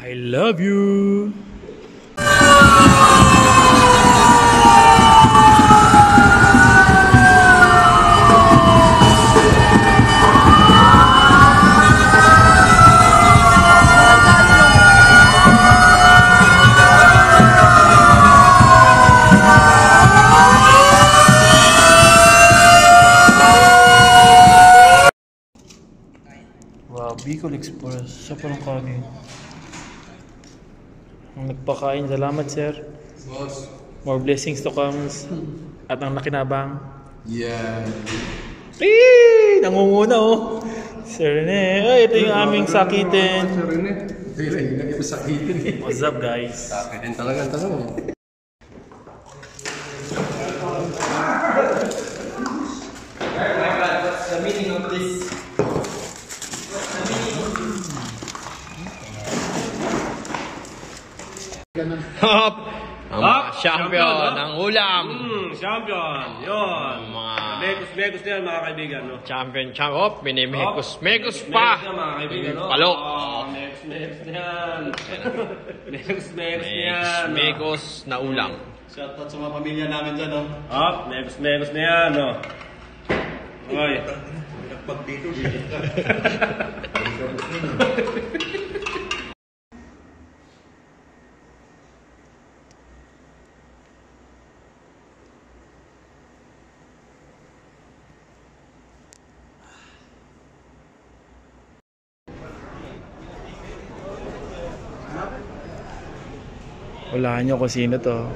I love you. Wow, Bicol Express. Sa parang kanin. Ang nagpakain, salamat sir. Boss. More blessings to come. At ang nakinabang. Yeah. Nangunguna oh. Sir Rene. Ay, ito yung aming sakitin. Sir Rene. Hindi lang, yung naging sakitin eh. What's up guys? Sakitin talaga ang tanong. What's the meaning of this? Hop! Ang mga champion ng ulam! Champion! Yun! Mga Mekus na yan mga kaibigan, no? champion. Hop! Minimekos pa! Mekus na mga kaibigan, no? Palok! Mekus na yan! Mekus na yan! Mekos na ulam. Shoutout sa mga pamilya namin dyan, no? Mekus na yan, no? Oy! Nagpagdito. Walaan nyo kung sino to.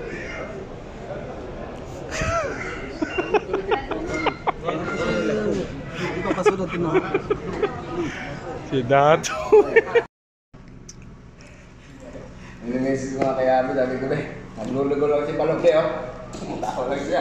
Si Dato. Nilimesis ko nga kay Abi, sabi ko na eh. Naglulugo lang si Palok eh, oh. Tao lang siya.